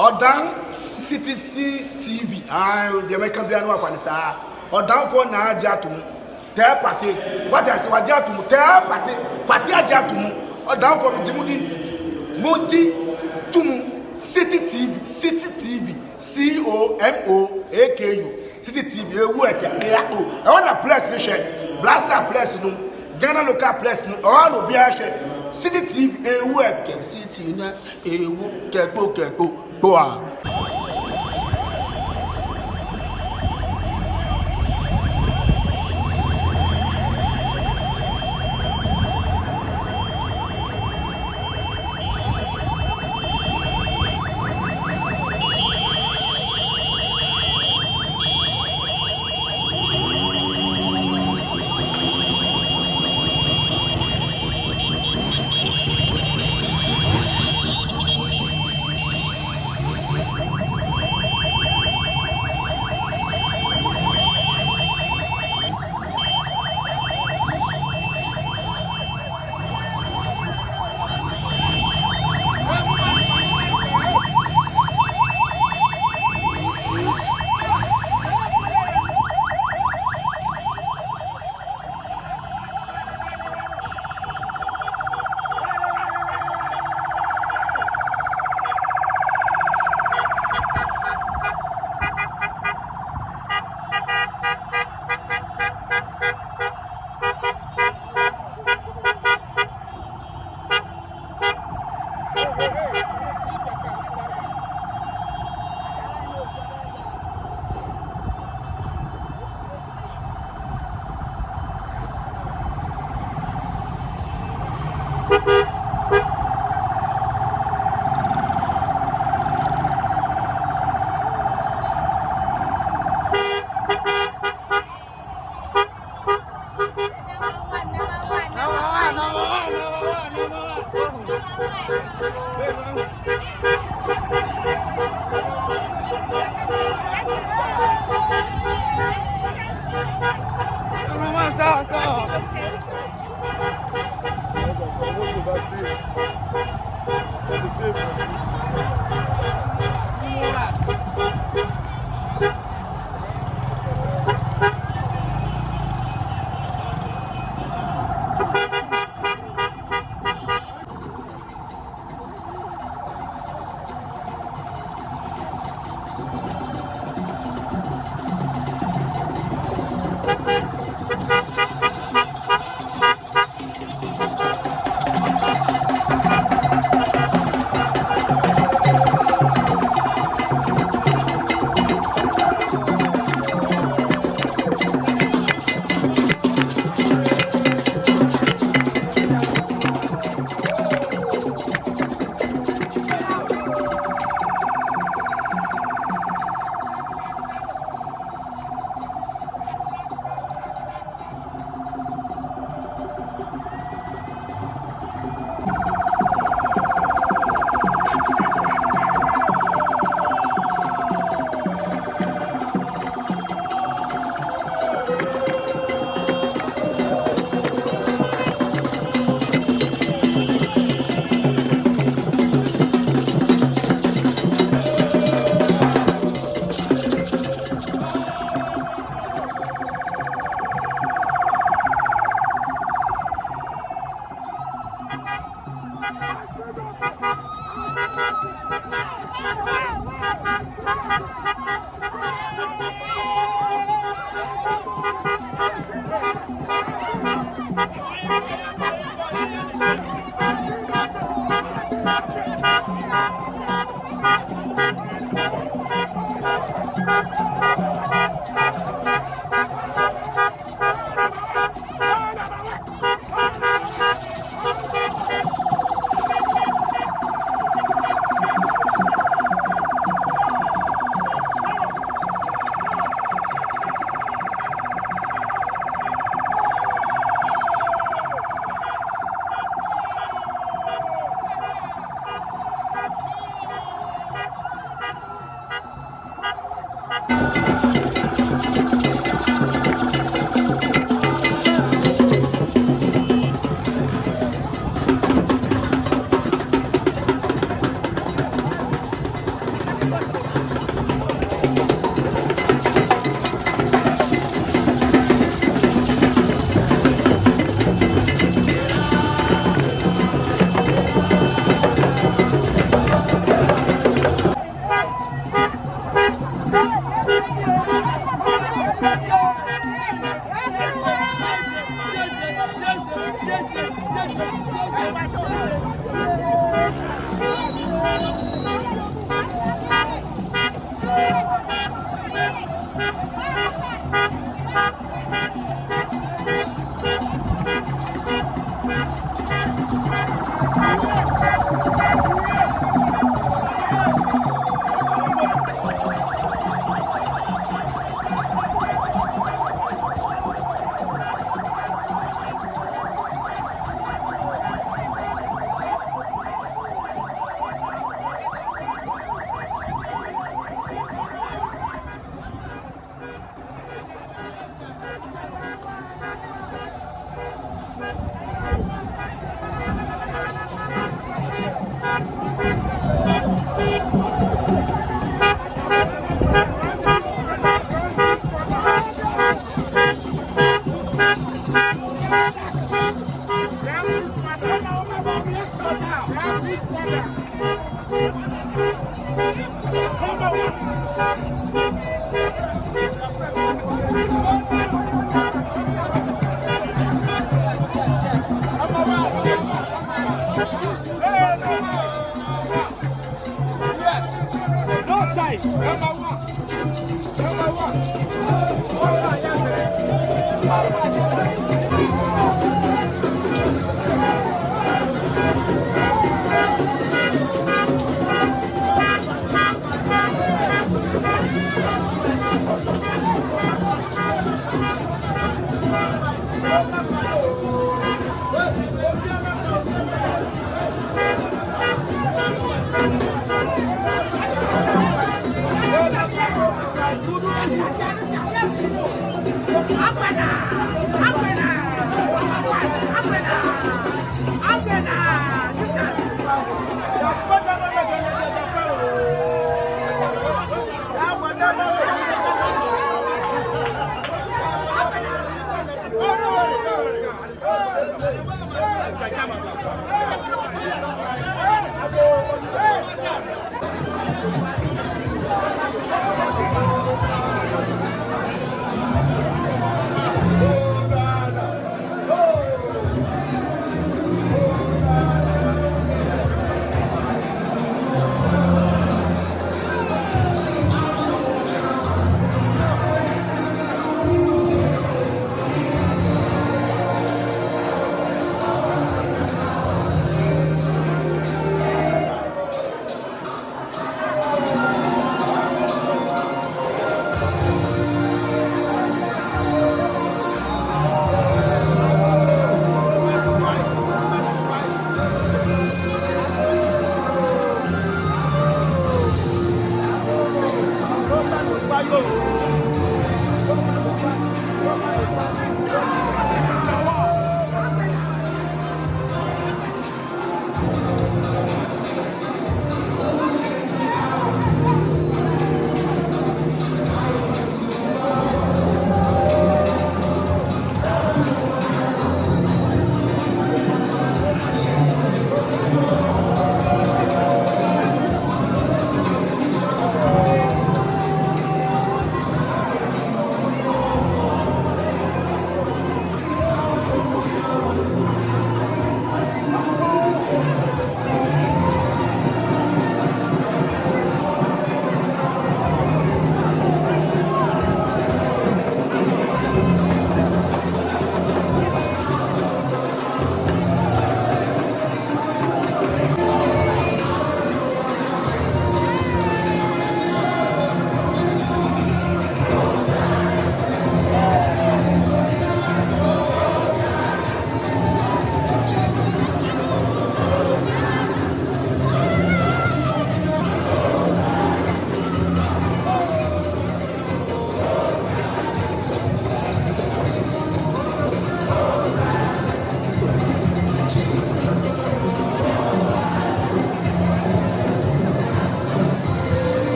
Odan CTC TV. The American Biano of Anissa. Odan for na Ajatum. Te party. What I say, Ajatum, te party Ajatum. Odan for Jimudi. Monti Tum City TV. COMOAKU. City TV. I want a place, Michelle. Blaster place, no. Ghana local place, no. All will be a share. City TV, a work, city, a go on.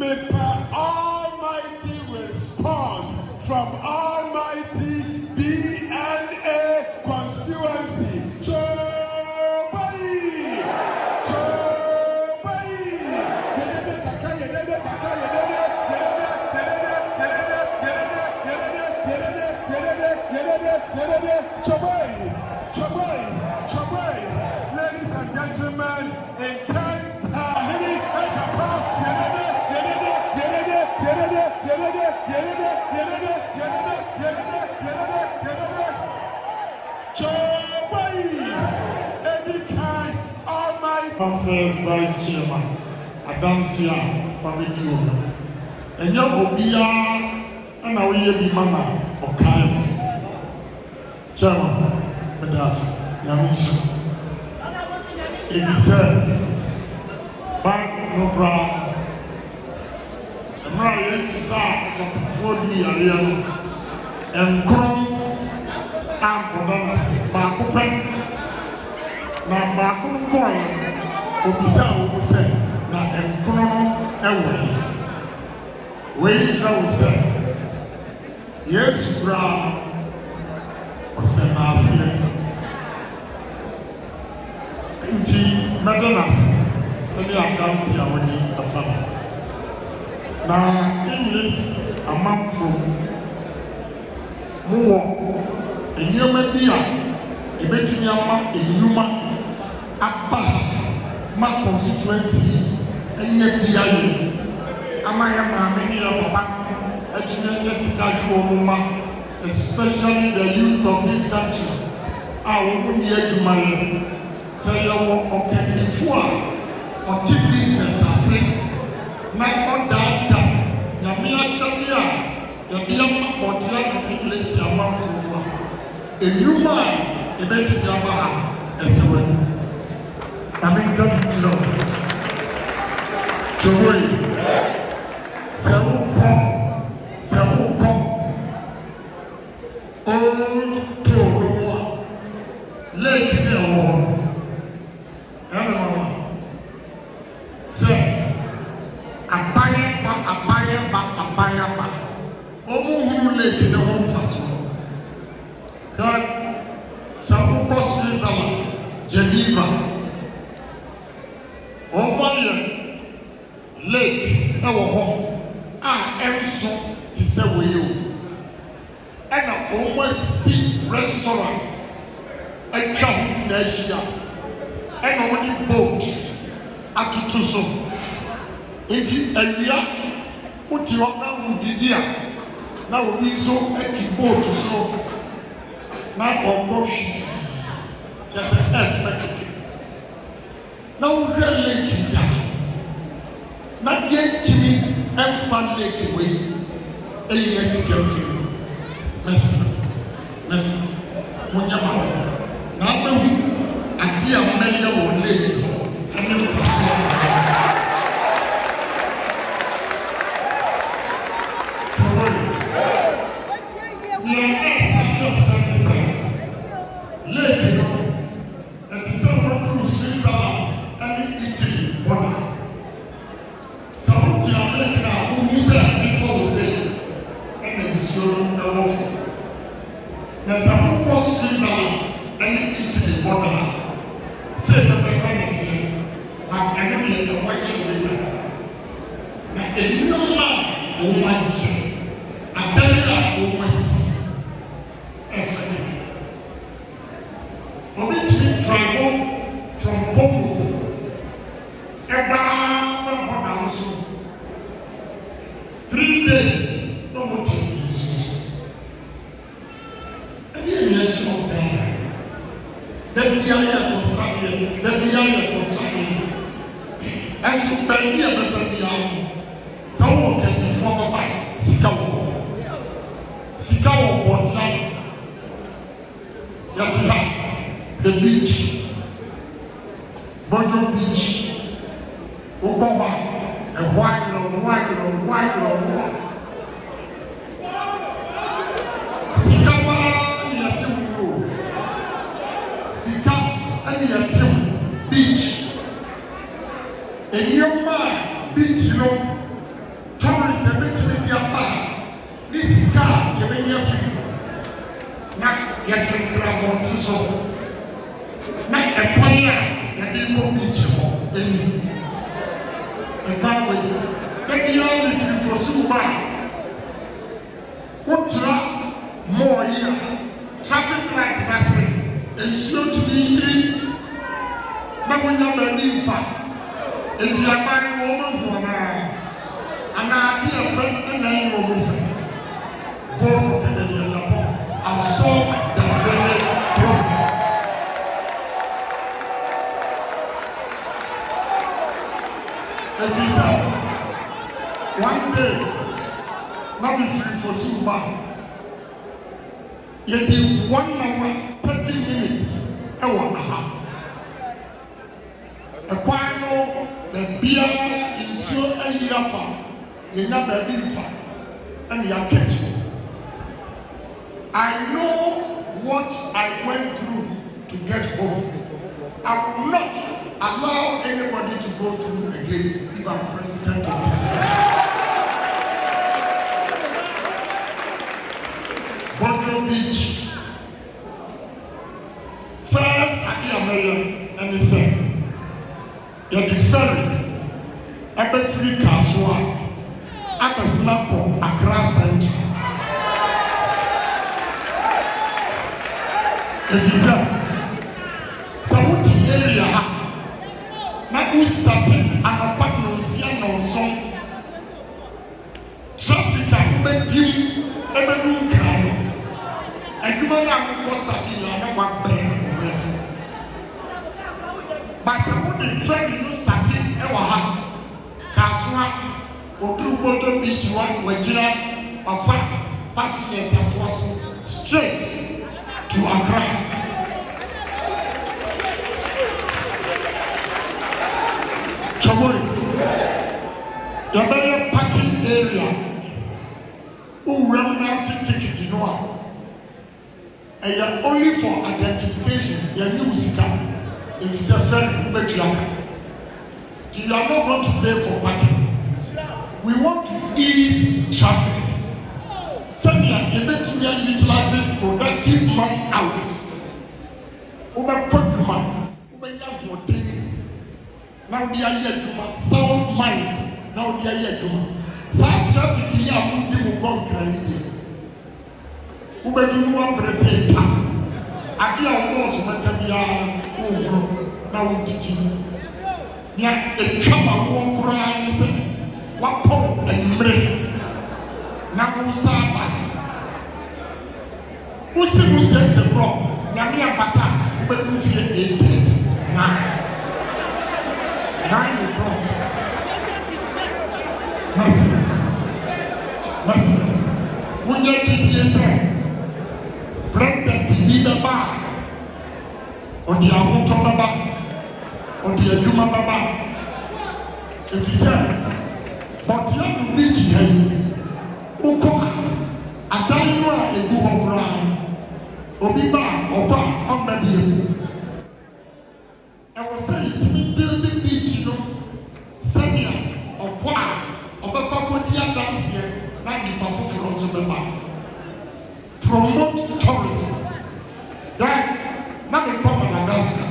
May almighty response from almighty BNA constituency. Ladies and gentlemen, in 10 First Vice Chairman, Adansia, Pabidiono. And your Obia and our year Mama or Kyle. Chairman, Medas, Yamisha. If you said, back no problem. And now, yes, you saw before the area and Crom and Codanas, Bacopen. Now, Bacon coin. Obisa obuse na enkono ewe we tra ose Yesu bra ose na ase enti medonas eni adansi awoni afam na Ngleshie Amanfrom mo enyoma bia ebetimi ama enyuma apa my constituency and yet be am I many of especially the youth of this country. I won't be able to say okay before or take business I say not on that Yamia Chamia, Yamia Portia Ngleshie Amanfrom, a new man, eventually as well. I mean, come to know. Joy. Several come. Old Toro. Lake in the wall. Everyone. Say, Abaya. Omo who lake in the home fashion. God, some costs Geneva. Omoye lake ewo ho enso ti se weyo and almost restaurants atwa na Asia and only boat atutu so enti awia uti ho na udidi a na obi so ati boat so na okoshi just effect. Now we lake that. Not yet to me and fun lake away. A yes, Miss, when you're now we and dear mayor will lay and you the beach, Bojo Beach, Okoma, and white. Sikama Yatimu, Sika and Yatim Beach, and your man beach, yɛtenkra bɔnte so na ɛkwan a yɛde kɔ beach hɔ anim ɛkwan wei na biara ne firi fɔsuo ba wotra mɔɔ yi a traffic light na se nsuo tumi yiri na wonya baabi mfa enti aban wɔn mu anaa adeɛ fɛ ɛna ɛyɛ wɔn mu fɛ vote for Kennedy Agyapong and solve the drainage problem. And he said, one day, not be free for Suba. Yet in 1 hour, 30 minutes, I want to have. A quino, the beer, in so a yafa, in a baby fire, and you are catching. I know what I went through to get home. I will not allow anybody to go through again if I'm president of this country. Bodo Beach. First, I be a mayor and he said, you're the ferry, every free Kasua, at a snap of Accra Central. It is a Saudi area. Now we started an apartment here on some traffic that we do every room crime. And you might not go starting like one bear already. But Saudi friend you starting ever Kasua Bodo Beach one Wajira of passengers that was straight to Accra. Chomori, your parking area, who run out ticket in one, and you're only for identification, your new sicker, if it's a friend who make you up. You are not going to pay for parking. We want to ease traffic. Senior, eventually utilizing productive man hours. Over Pokemon, over Yamotin. Now they are yet human, sound mind. Now they are yet human. Such traffic here, who do go crazy? Over the one present. I hear was Matabia, who now teaching. Yet a come and walk around and say, what pump and break. Now, who says the problem? Yamia Bata, but you feel 8 days. 9 o'clock. Master, when you GPS President Leader Bar, or the Amoto Baba, or the Aduma Baba, if you say, but you have to reach here. Ukoa, Adaywa, a good old Obiba, Oba, on the I was saying, to me, building beach, you know, Sanya, or Kwa, or Babadia dance here, not the Bafu from Subaba. Promote tourism. Right? Not in Madagascar.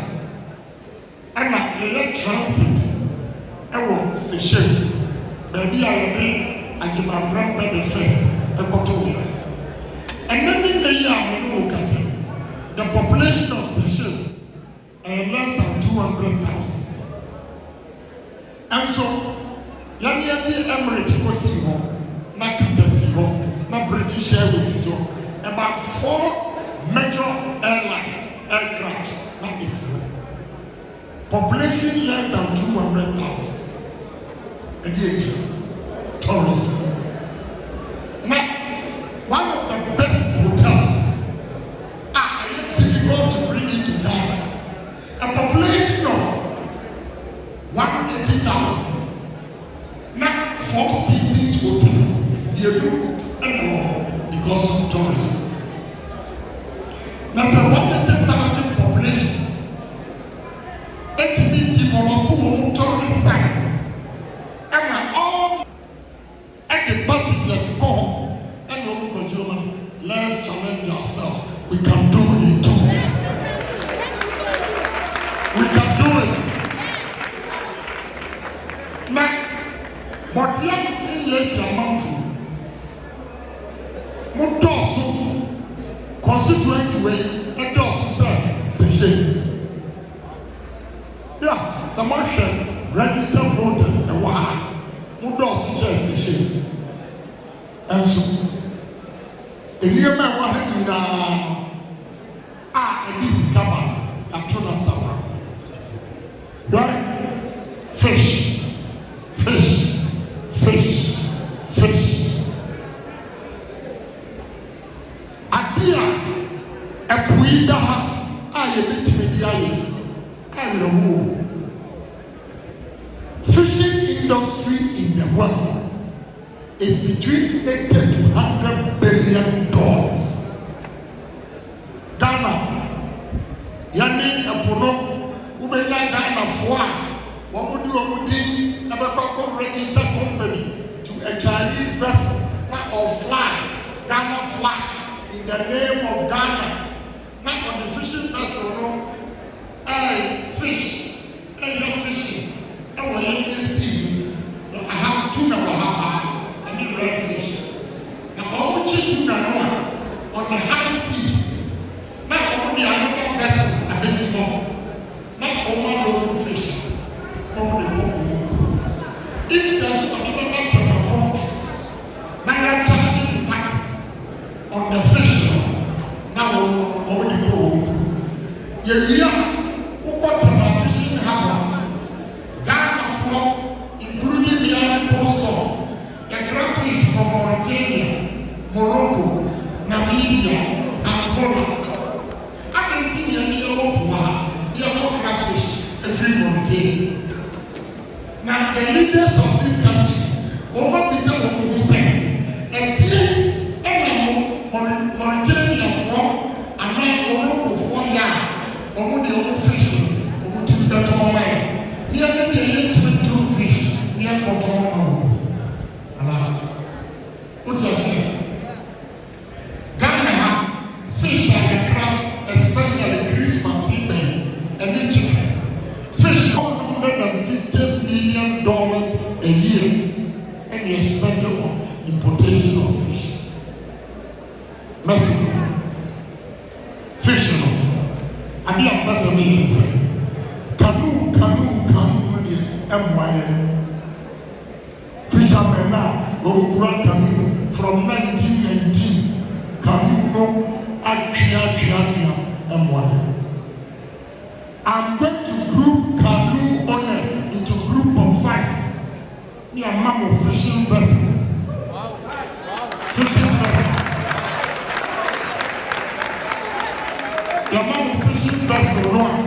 And like the transit, I want Seychelles. Maybe I agree. Agyapong Recieves the first Equatorial. And then in the year, the population of Seychelles is less than 200,000. And so, Yami Emirates was here, not Qatar, not British Airways, about 4 major airlines, aircraft, not this. Population less than 200,000. Again, tourists. Now, one of the best hotels are difficult to bring into Ghana. A population of 180,000. Now, 4 cities hotel, and more because of tourism. Now, 180,000 population. 80 develop tourist site. And all the passengers come and we challenge ourselves. We can do it. Kwasia Ngleshie Amanfrom. Mudoso constituency way and also Seychelles. Yeah, someone should register voters and why Mudoso Seychelles. And so the new man was and this is Kaba and Tuna Sour. Right? Fish. Adia a puida I fishing industry in the world is between $80 to $100 billion. Ghana, yani Apono, Ubena Ghana what would you do register company to a Chinese vessel or fly, Ghana flag in the name of Ghana, not on the fishing vessel, no, fish, fishing, and when you see, I have tuna and the red fish. Now, all tuna on the high seas, not only another vessel, and this is not all fish. Instead of another transport, now you're charging the tax on the fish. Now, what do you go? You what the fishing harbor, Ghana from, including the island coastal, the graphics from Mauritania, Morocco, Namibia, Angola. I can see any other you have graphics every Mauritania. Now, the leaders of this country, over this will say, and today, Mauritania from, and now Morocco for ya, over the old fish, over to the Tomai, near the 22 fish, near Potomac. What you say? Ghana, fish and crab, especially Christmas evening, and the chicken. Fish $150 million a year, and you spend on importation of fish. Mexico, fish, and the ambassador means canoe, fishermen now go grant canoe from 1919. Canoe, I'm going to group canoe owners into group of 5. Me and Mama fishing vessel. Fishing vessel. Your Mama fishing vessel one.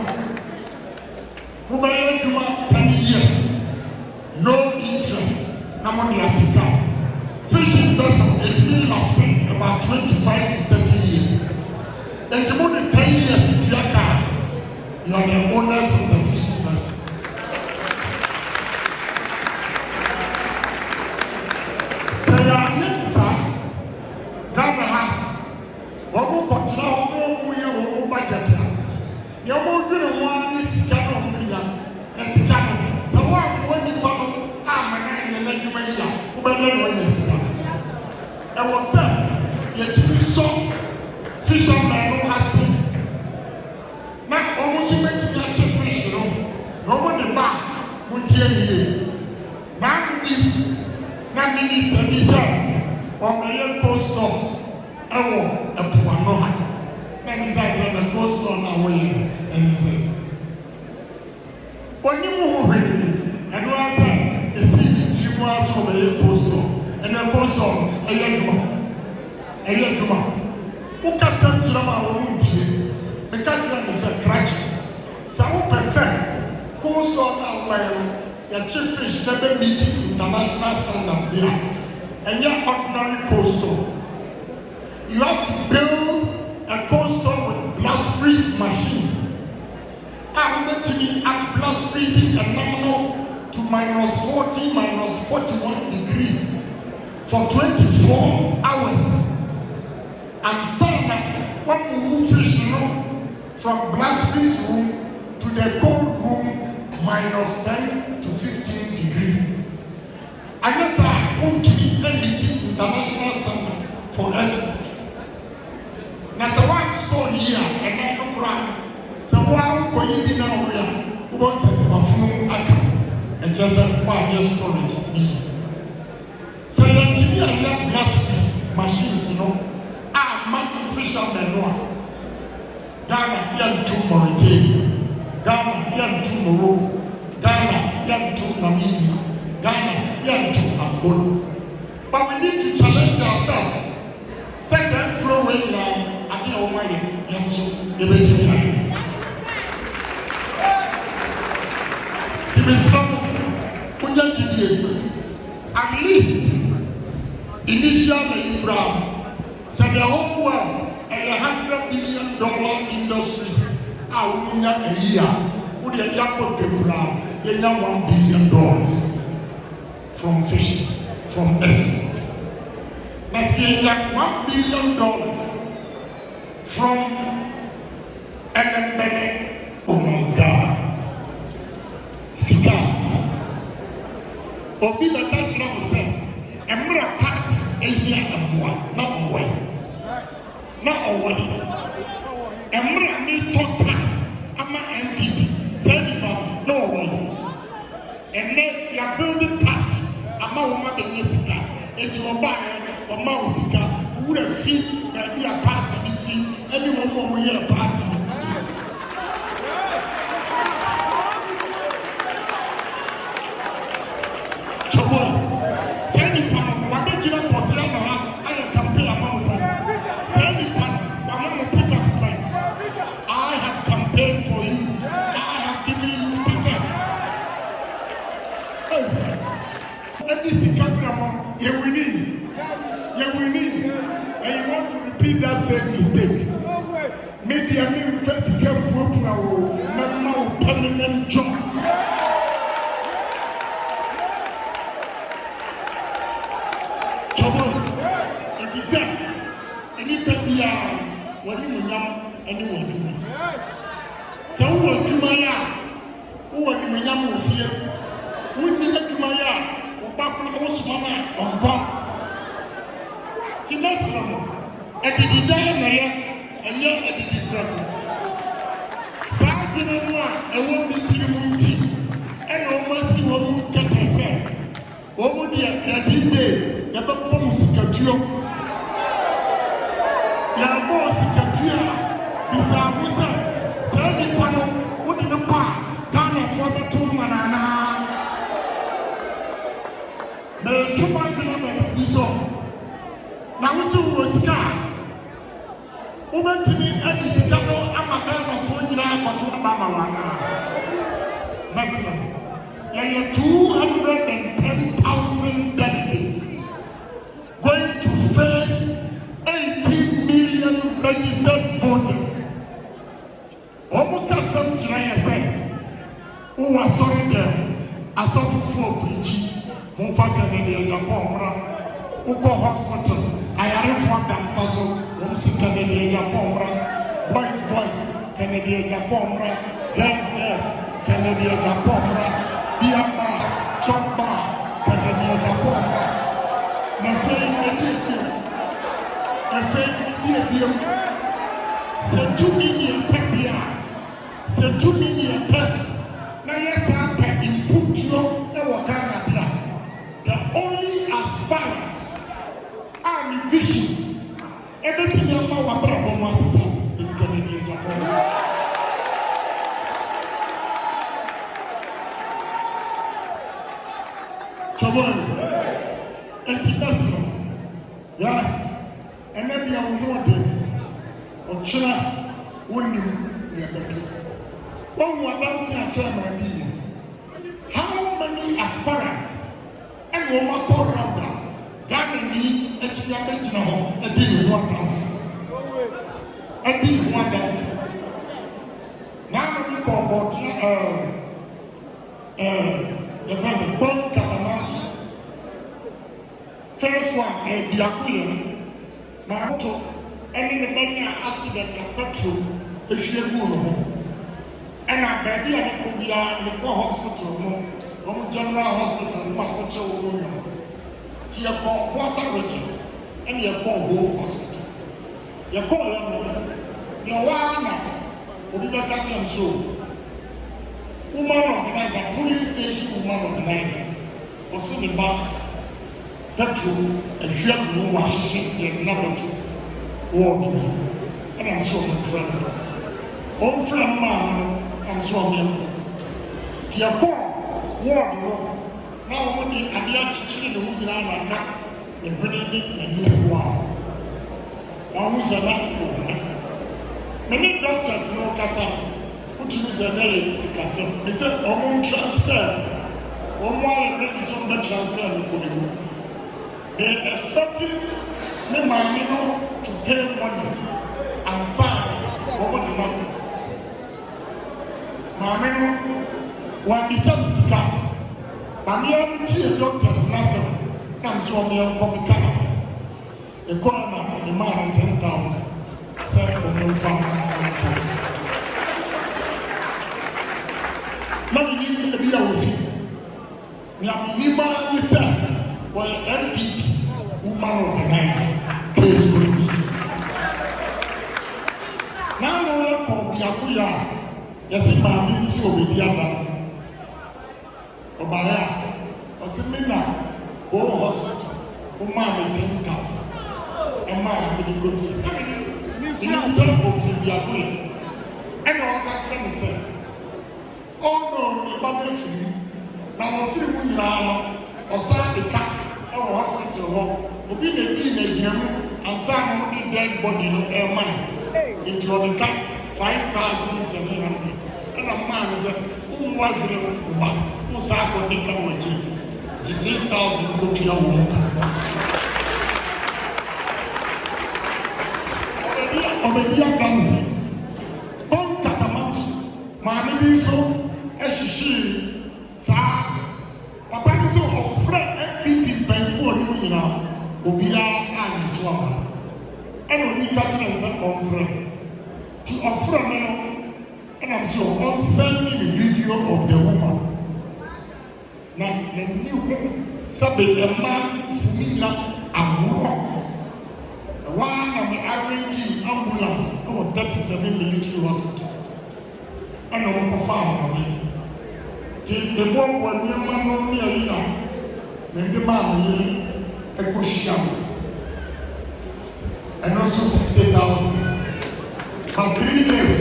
Mobile Duma 10 years. No interest. No money at the time. Fishing vessel, it's been lasting about 25 to 30 years. And the more than 10 years in your car. You are the owners of the fishing vessel. Say, Ghana, what will continue on budget? You won't do the one is Ghana, as Ghana. So, when you come, and then you may who better know this. There was said, yet to be so fishermen who are seen. Not almost you went to catch a fish, no one the back would tell you. Now, minister, he said, on the young post stores, I want a Puanoha. Then he said, the post store away, and he said, when you move away, and one said, the city was from the young post store, and the post store, a young woman. Who can send to them our own team? The country is a crutch. Some percent goes on our way. The chief fish never meet international standard there. And you're ordinary coastal. You have to build a coastal with blast freeze machines. I'm going to be at blast freezing a nominal to -40, -41 degrees for 24 hours. And some, what we move fish, from blast freeze room to the cold room, -10 to 15 degrees. I guess one year storage me. So the engineer blast machines, you know, man fishermen no. Ghana yan to Mauritania, Ghana yan to Morocco, Ghana yan to Namibia, Ghana yan to Angola. But we need to challenge ourselves. Say that pro way now, I think over here, and so eventually. Give me some. At least initially Ibrahim said the whole world $100 billion industry. I will not a year. Would the airport Ibrahim get $1 billion from fishing, from export. But see that $1 billion from NPPLeaders. Oh my God. Sika. Obi the touch now say, Emra part a year and one, not away. Not away. Emra me top pass, I'm a NPP, say no away. And then you are building part, I'm a woman in Jessica, and you are buying a mouse, who would have seen that we are part of the field, everyone will hear a party. And you want to repeat that same mistake. Maybe I mean first you can broke now permanent job. If you say anything when you know anyone do. So who do my who are the young of here? Who did that to my yard? Or back from house mama or back? Tinasram, and the Diana, and young at the brother. Sakina, I won't be tea, and almost you won't get a say. What would you have day? The boss Catio. Your boss Catio, Bisa, Sandy Pano, what in the park, Ghana for the 2 manana. The 2 months is all. Now, who was scar? Woman to me, and this is Gano, I'm a guy of 49 for 2 Mama. Master, there are 210,000 delegates going to face 18 million registered voters. Omukasam China said, who are sorry there, I saw for preaching, Mufaka in Agyapong Uko Hospital. I reformed that puzzle, Kennedy Agyapong, boys, Kennedy Agyapong, girls, Kennedy Agyapong, Biamba, Chokba, Kennedy Agyapong, c'est 2 million pepia, c'est 2 million pep. Now, yes, I'm paying Putio, the only aspirant. Vision. Everything you know about Boma is going to be in Japan. International. Yeah. And then you know them. China wouldn't be a better. One more dancing chairman. How many aspirants and woman call around Ghana ni eti ya bejina ho edi ni one dance. Edi ni one dance. Now we call about the kind bomb catalans. First one Biakuya. Now to any the Benya accident of petrol if you go and a baby and could be in the hospital no general hospital no you call quarter region and you call whole hospital. You call them, you will be the catch and show. Woman organizer, police station, woman organizer. ɔsi ne ba petro ehwia mu wahyehyɛ yɛ nna petro wɔɔdo bi ɛna nso ɔmo fira no ɔmo fira mmaa no ɛna nso ɔmo yɛ deɛ kɔɔ wɔɔdo no na ɔmo de adeɛ akyekyere ne ho nyinaa n'aka ne hwene ne n'anim wa na ɔmo sɛ na ɔmo many doctors no kasa wotumi sɛ na yɛ sikasɛm me sɛ ɔmo transfer ɔmo ayɛ ready sɛ ɔmo bɛ transfer no kɔ ne mu they expecting me maame no to pay money and sign ɔmo de ma maame no wɔn bisa mi sika maame yɛ no tie doctors n'asɛm na nso ɔmo yɛ nkɔ mi ka ekɔɔ na ne maa no 10,000 sɛ ɔmo nfa nkɔ na mi ni mi ebi a wofi nea mi ni maa ni sɛ wɔyɛ NPP woman organizer case groups na mo yɛ kɔ biako yɛ a yɛsi maame bi si obedi adansi ɔbaayɛ a ɔsi mi na whole hospital ɔmaa mi 10,000 ɛmaa mi ni go to it ɛnum sɛ ofiri biako yɛ ɛna ɔka kyerɛ mi sɛ ɔno ne ba bɛ firi na wɔfiri mu nyinaa no ɔsan de ka ɛwɔ hospital hɔ obi na ekiri na egyina mu ansa na ɔmo de dead body no ɛɛma no nti ɔde ka 5,700 ɛna mmaa no sɛ ɔmo wa adwene wo ba ɔmo saa akɔ de ka wɔ akyiri ti 6,000 ko tua wɔn mu ka ɔbɛdi adansi ɔn katamanso maame bi nso ɛhyehyɛ saa papa no nso ɔfrɛ NPP mpanyinfoɔ no mu nyinaa obiara a nso ama ɛna obi ka kyerɛ nsɛ ɔmfrɛ ti ɔfrɛ no no ɛna nso ɔnsɛn ne video of the woman na n'ani ho sɛbe mmaa fumi nyina aworɔ ɛwaa na me arrange ambulance ɛwɔ 37 military hospital ɛna wɔkɔfa amaame ti ne bɔbɔ nneɛma no ne ayi na ne de maa me yere ɛkɔhyia mo ɛno nso 50,000 but 3 days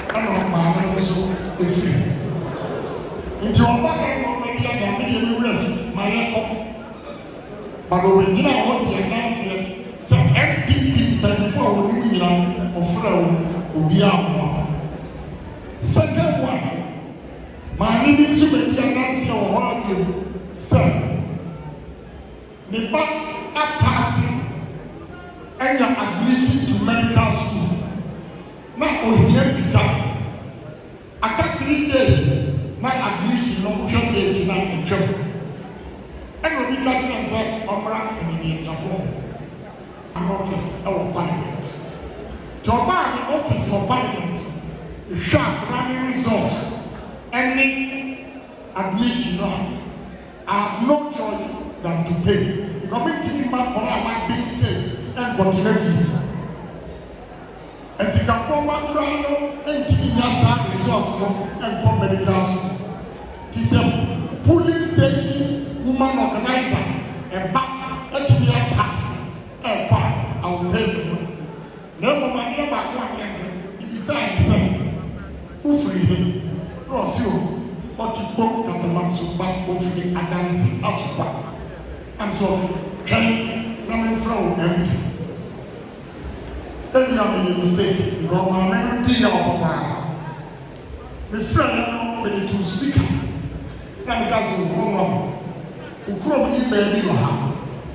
ɛna maame no nso efiri nti ɔbaa yɛ no ɔbɛdi adame deɛ mi wura fi ma yɛ kɔ but ɔbɛgyina hɔ deɛ nanseɛ sɛ NPP mpanyinfoɔ a wɔn mu nyinaa ɔfrɛ wo obiara mmoa second one maame bi nso baabi adanseɛ wɔ hɔ abiem sɛ ne ba apaase ɛnya admission to medical school na ohia sika aka 3 days na admission no hwɛ date na atwam ɛna obi ka kyerɛ sɛ ɔmmra Ngleshie Amanfrom office ɛwɔ parliament tí ɔbaa ne office wɔ parliament hwɛ akora results ɛne admission no I have no choice than to pay gɔmɛnti ma kɔrɔ a ma bin sɛ ɛnkɔtena fi ɛsikafoɔ ma kura no ɛntini nya saa results no ɛnkɔ medical school ti sɛ polling station woman organizer ɛba ɛtumi ɛpass ɛkɔ a awopɛ ne mu na mmom adeɛ baako a yɛnte ibisa nsɛ wofiri he na ɔse o ɔte kpom katamanso ba ofiri adanse asopa ɛnso twɛn na memfrɛ wo MP ɛni a meyɛ mistake because maame no di yɛ ɔpɔpaa mefrɛ no mede to speaker na meka sɛ wokurom wokurom ne baabi wɔ ha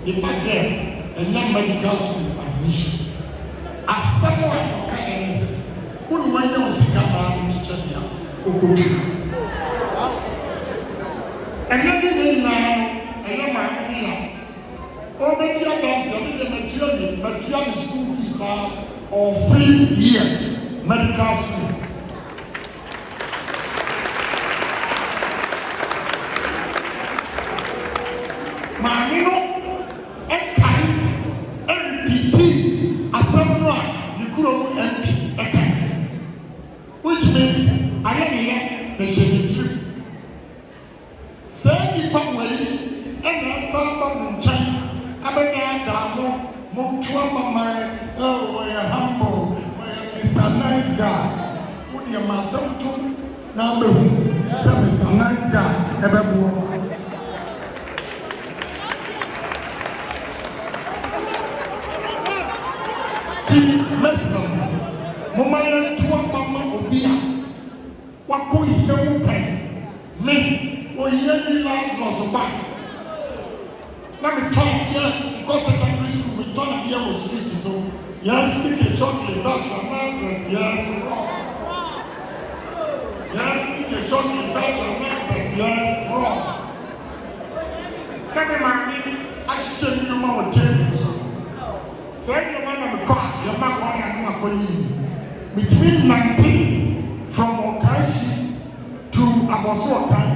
nipa dɛ ɛnyɛ medical school admission asɛm a ɔka yɛ ne sɛ wone wanya wo sika baa ne kyekyɛ dea kokotu ɛnyɛ de ne nyinaa ɛyɛ maame ne ya ɔbɛdi adanse ɔne deɛ matua ne school fees a ɔfree year medical school maame no ɛkae ɛrepiti asɛm no a ne kurom MP ɛkae which means ayɛ ne yɛ na hyɛ ne tirim saa nipa wɔ yi Oh, we're humble. We're Mr. Nice Guy. Put your master to number one. Mr. Nice Guy. Everyone. Team Messi. Mama, two mama obia. What could you pay? Me, or any Lazarus back. Let me talk here because secondary school we talk here was street so yes, pick a chocolate that and yes, wrong. Yes, pick a chocolate that and yes, wrong. Let me mind I should you more tables. Say your man on the car, your man and between 19 from Okashi to Abosokai,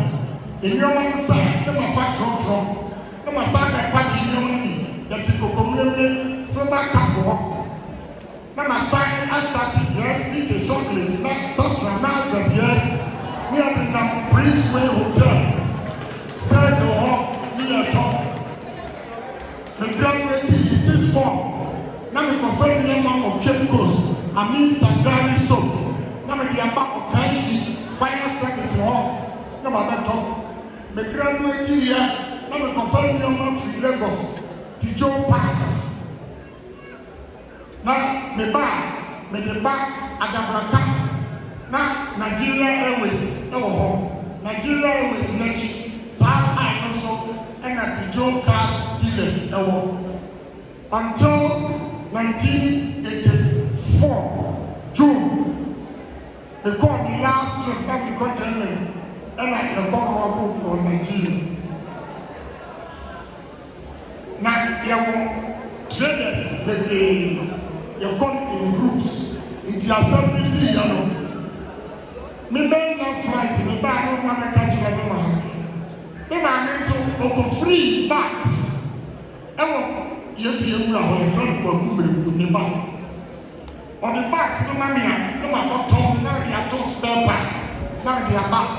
in your man's side, never factor from. No masaka party nyoni ya tikokomlele sema kapo na masaka I started yes eat the chocolate not touch Ramaz yes near the Princeway Hotel said the home near top the graduate is 6 form na me confirm the man of Cape Coast I mean Sangari soap na me the back of Kanshi fire service home na my top the graduate here I'm a confirmed young man from Lagos, Tijo Parks. Now, me back, Agabraka. Now, Nigeria Airways, Nigeria Airways, Ngleshie, South also, and a Tijo Cars dealers, until 1984, June, they called the last trip of the continent, and I can go for Nigeria. Now, your traders, you come in groups, into your service, you know. Me may not flight, me buy no one catch like a man. Me buy so free bags. If you are a friend who me back. On the bags, no money, no matter Tom, now they are two spare bags. Now they are back.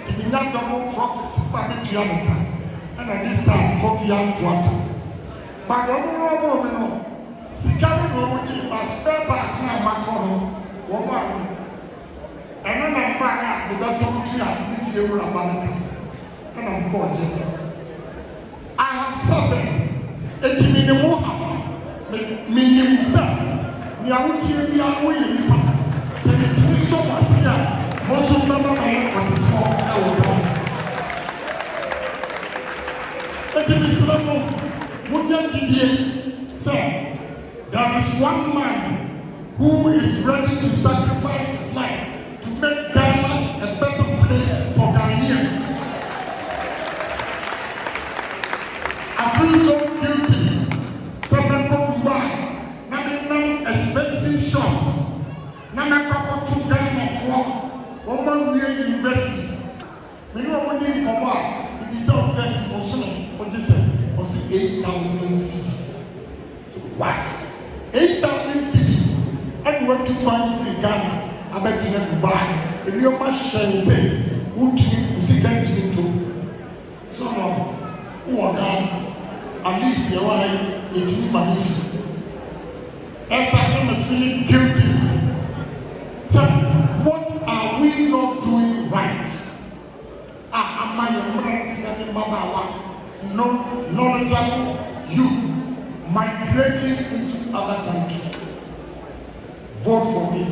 To be not double profit, but the other. And at this time, 40 years to water. But the overall woman, Sikari will keep a spare pass now, Macron, woman. And then I'm back the bottom tree if you were a man. And I'm called you. I have suffered. It means the woman, meaning himself. Yahuti, we are waiting. Say it is so much here. Most of them are on the floor. It is the say, there is one man who is ready to sacrifice his life to make Ghana a better place for Ghanaians. I feel so guilty. Someone from Dubai, not expensive shop, not a to Ghana for woman real university. We know what they come out. It is so sent to Muslim. What you say? 8,000 cities. So what? 8,000 cities. And what to find free Ghana? I bet you never buy. If you must say, who do you get into? So now, who are Ghana? At least you are a team magnificent. As I am feeling guilty. So, what are we not doing right? Am I a man? Knowledgeable youth migrating into other countries. Vote for me,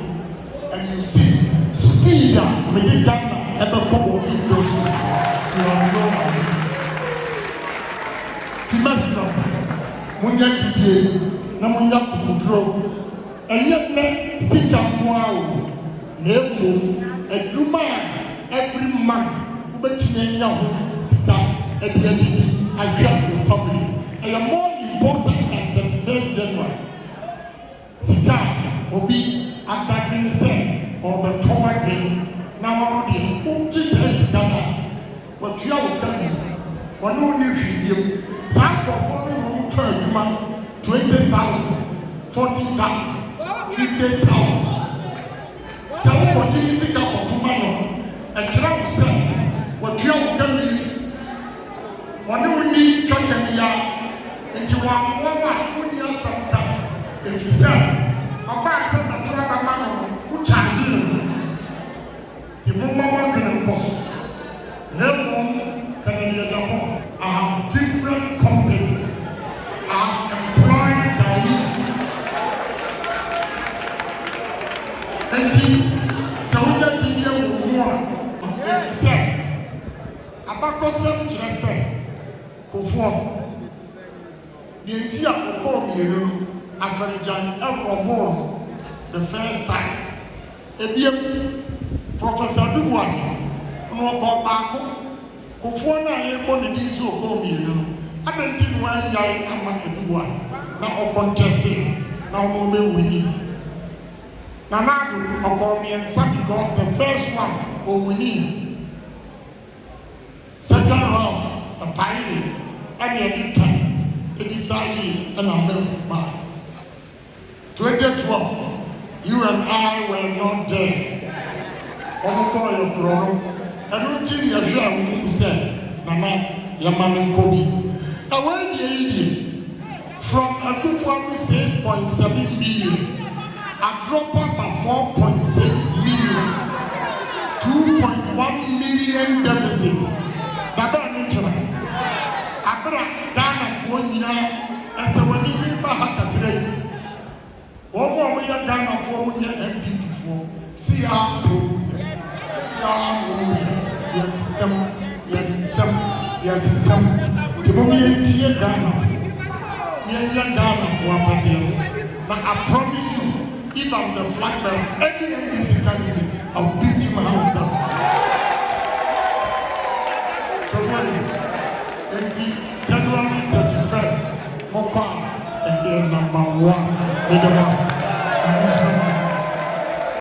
and you see speed up with the Ghana ever come in those. You are no one. Timesina, Munya Kidie, Namunya Kudro, and yet let Singapore, Nebo, a human every month, but you know, Sita, and the I have your family. And are more important than 31st January. Sika, Obi, Abdagin, or the Tower Game, now already, who just has Sika, what you are telling me, one only you, some for 20,000, 40,000, 50,000. Some continue Sika for 2 months, and Trump said, what you are telling me. One only Chakania, and you are one If you say, I'm back to the man who charge you, the moment can cost. Never can any other. I have different companies. I have employed their youth. And so we get to deal with more. If you say, Abakosem Chese, Kofo, the entire Kofo, Afarijan, Elmore, the first time. Ebiam, Professor Dubois, Moko Bako, Kofo na ye money diso Kofo, I don't think why I am a Dubois, now contesting, now moment winning. Nanadu or me and some because the first one or winning. Second round, a pie, and any time, a decided and a mills bar. 2012, you and I were not there. Oh boy, your problem. I don't think you're sure who said, Nana, your man and Kobe. Now, when you from a group of 6.7 million. I drop up by 4.6 million, 2.1 million deficit. Baba Mitchell, I brought Ghana for you as a one even Bahaka. One more way Ghana for NPP for yes, some. The moment here Ghana, near Ghana for a but I promise you. If I'm the flag bearer, any NDC candidate, I'll beat him hands down. January 31st, Mokwa is the number one with the mass.